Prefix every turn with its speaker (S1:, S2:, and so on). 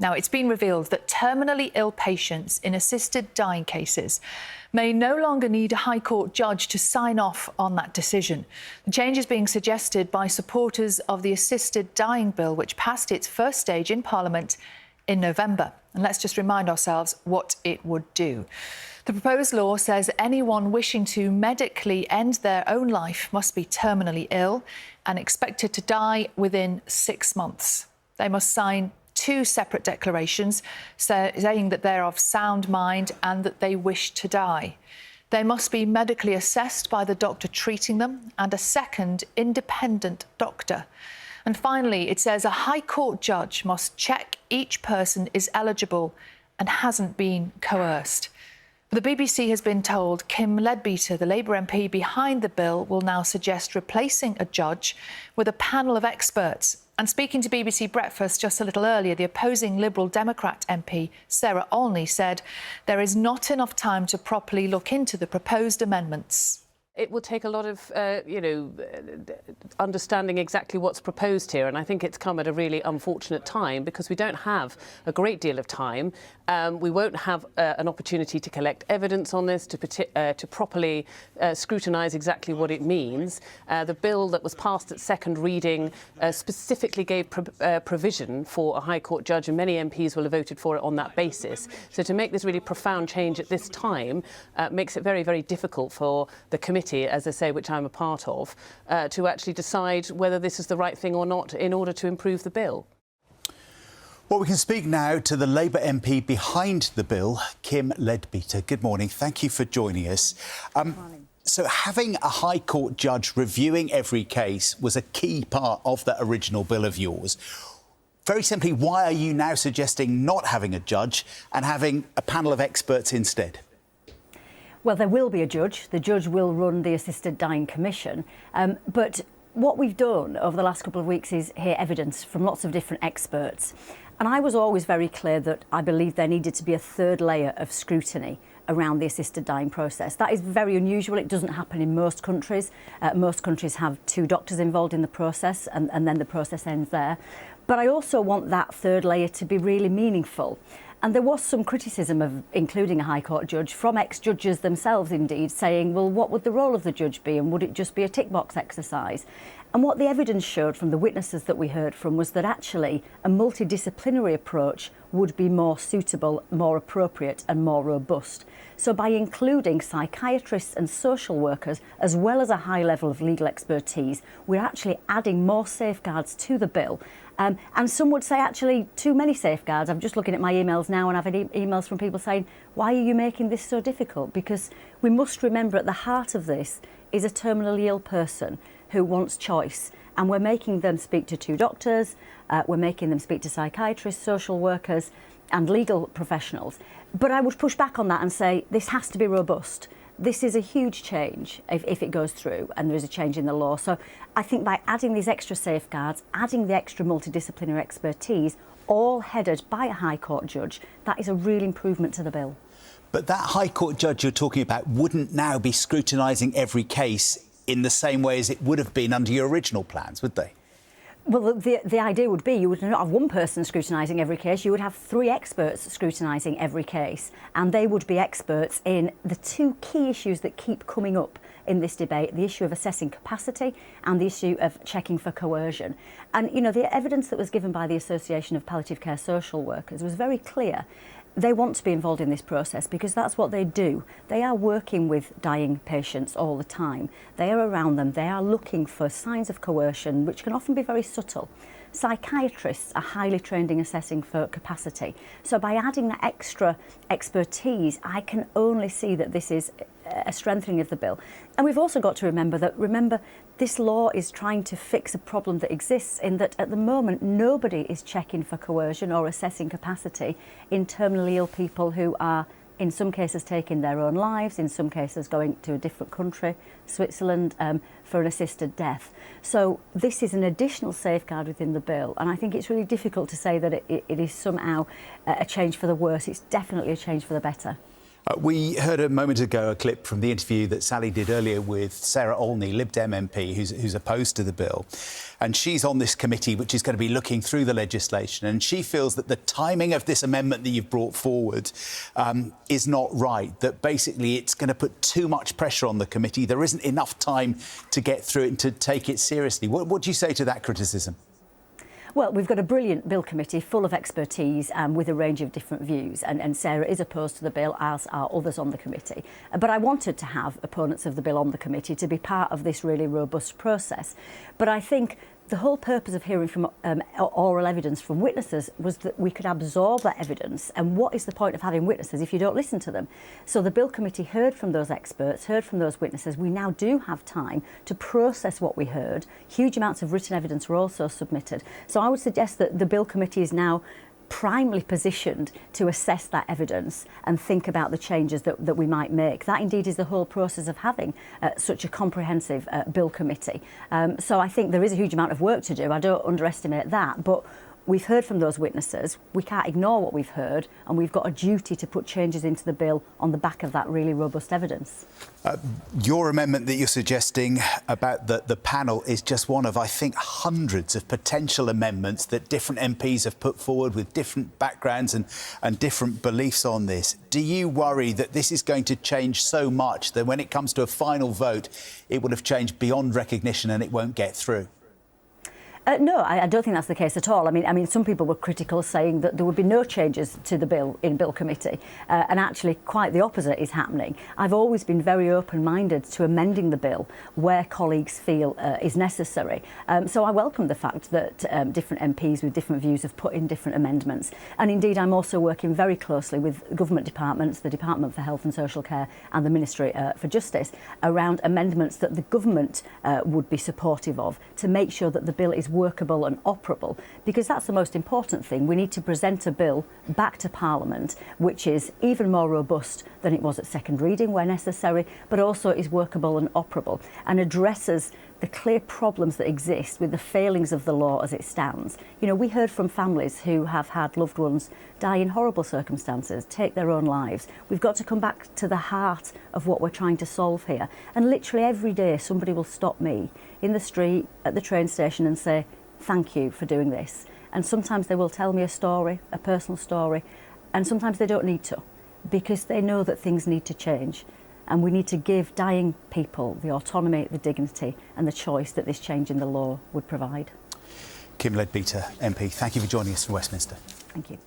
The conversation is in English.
S1: Now, it's been revealed that terminally ill patients in assisted dying cases may no longer need a High Court judge to sign off on that decision. The change is being suggested by supporters of the Assisted Dying Bill, which passed its first stage in Parliament in November. And let's just remind ourselves what it would do. The proposed law says anyone wishing to medically end their own life must be terminally ill and expected to die within 6 months. They must sign 2 separate declarations saying that they're of sound mind and that they wish to die. They must be medically assessed by the doctor treating them and a second independent doctor. And finally, it says a High Court judge must check each person is eligible and hasn't been coerced. The BBC has been told Kim Leadbeater, the Labour MP behind the bill, will now suggest replacing a judge with a panel of experts. And speaking to BBC Breakfast just a little earlier, the opposing Liberal Democrat MP, Sarah Olney, said there is not enough time to properly look into the proposed amendments.
S2: It will take a lot of, understanding exactly what's proposed here. And I think it's come at a really unfortunate time because we don't have a great deal of time. We won't have an opportunity to collect evidence on this, to properly scrutinise exactly what it means. The bill that was passed at second reading specifically gave provision for a High Court judge, and many MPs will have voted for it on that basis. So to make this really profound change at this time makes it very, very difficult for the committee, as I say, which I'm a part of, to actually decide whether this is the right thing or not in order to improve the bill.
S3: Well, we can speak now to the Labour MP behind the bill, Kim Leadbeater. Good morning. Thank you for joining us.
S4: Good morning.
S3: So having a High Court judge reviewing every case was a key part of that original bill of yours. Very simply, why are you now suggesting not having a judge and having a panel of experts instead?
S4: Well, there will be a judge. The judge will run the Assisted Dying Commission. But what we've done over the last couple of weeks is hear evidence from lots of different experts. And I was always very clear that I believed there needed to be a third layer of scrutiny around the assisted dying process. That is very unusual. It doesn't happen in most countries. Most countries have 2 doctors involved in the process and then the process ends there. But I also want that third layer to be really meaningful. And there was some criticism of including a High Court judge from ex-judges themselves, indeed, saying, well, what would the role of the judge be and would it just be a tick box exercise? And what the evidence showed from the witnesses that we heard from was that actually a multidisciplinary approach would be more suitable, more appropriate and more robust. So by including psychiatrists and social workers, as well as a high level of legal expertise, we're actually adding more safeguards to the bill. And some would say actually too many safeguards. I'm just looking at my emails now and I've had emails from people saying, why are you making this so difficult? Because we must remember at the heart of this is a terminally ill person who wants choice. And we're making them speak to 2 doctors, we're making them speak to psychiatrists, social workers and legal professionals. But I would push back on that and say this has to be robust. This is a huge change if it goes through and there is a change in the law. So I think by adding these extra safeguards, adding the extra multidisciplinary expertise, all headed by a High Court judge, that is a real improvement to the bill.
S3: But that High Court judge you're talking about wouldn't now be scrutinising every case in the same way as it would have been under your original plans, would they?
S4: Well, the idea would be you would not have one person scrutinising every case, you would have 3 experts scrutinising every case, and they would be experts in the 2 key issues that keep coming up in this debate, the issue of assessing capacity and the issue of checking for coercion. And, you know, the evidence that was given by the Association of Palliative Care Social Workers was very clear. They want to be involved in this process because that's what they do. They are working with dying patients all the time. They are around them. They are looking for signs of coercion, which can often be very subtle. Psychiatrists are highly trained in assessing for capacity. So by adding that extra expertise, I can only see that this is a strengthening of the bill. And we've also got to remember this law is trying to fix a problem that exists in that at the moment nobody is checking for coercion or assessing capacity in terminally ill people who are in some cases taking their own lives, in some cases going to a different country, Switzerland, for an assisted death. So this is an additional safeguard within the bill, and I think it's really difficult to say that it is somehow a change for the worse. It's definitely a change for the better.
S3: We heard a moment ago a clip from the interview that Sally did earlier with Sarah Olney, Lib Dem MP, who's opposed to the bill. And she's on this committee which is going to be looking through the legislation, and she feels that the timing of this amendment that you've brought forward is not right, that basically it's going to put too much pressure on the committee. There isn't enough time to get through it and to take it seriously. What do you say to that criticism?
S4: Well, we've got a brilliant bill committee full of expertise with a range of different views, and Sarah is opposed to the bill, as are others on the committee. But I wanted to have opponents of the bill on the committee to be part of this really robust process. But I think the whole purpose of hearing from oral evidence from witnesses was that we could absorb that evidence. And what is the point of having witnesses if you don't listen to them? So the bill committee heard from those experts, heard from those witnesses. We now do have time to process what we heard. Huge amounts of written evidence were also submitted. So I would suggest that the bill committee is now primarily positioned to assess that evidence and think about the changes that we might make. That indeed is the whole process of having such a comprehensive bill committee. So I think there is a huge amount of work to do. I don't underestimate that, but we've heard from those witnesses. We can't ignore what we've heard, and we've got a duty to put changes into the bill on the back of that really robust evidence.
S3: Your amendment that you're suggesting about the panel is just one of, I think, hundreds of potential amendments that different MPs have put forward with different backgrounds and different beliefs on this. Do you worry that this is going to change so much that when it comes to a final vote, it will have changed beyond recognition and it won't get through?
S4: No, I don't think that's the case at all. I mean, some people were critical, saying that there would be no changes to the bill in bill committee, and actually quite the opposite is happening. I've always been very open-minded to amending the bill where colleagues feel is necessary. So I welcome the fact that different MPs with different views have put in different amendments. And indeed, I'm also working very closely with government departments, the Department for Health and Social Care and the Ministry for Justice, around amendments that the government would be supportive of to make sure that the bill is workable and operable, because that's the most important thing. We need to present a bill back to Parliament which is even more robust than it was at second reading where necessary, but also is workable and operable and addresses the clear problems that exist with the failings of the law as it stands. You know, we heard from families who have had loved ones die in horrible circumstances, take their own lives. We've got to come back to the heart of what we're trying to solve here. And literally every day somebody will stop me in the street, at the train station, and say, thank you for doing this. And sometimes they will tell me a story, a personal story, and sometimes they don't need to, because they know that things need to change. And we need to give dying people the autonomy, the dignity and the choice that this change in the law would provide.
S3: Kim Leadbeater, MP, thank you for joining us from Westminster.
S4: Thank you.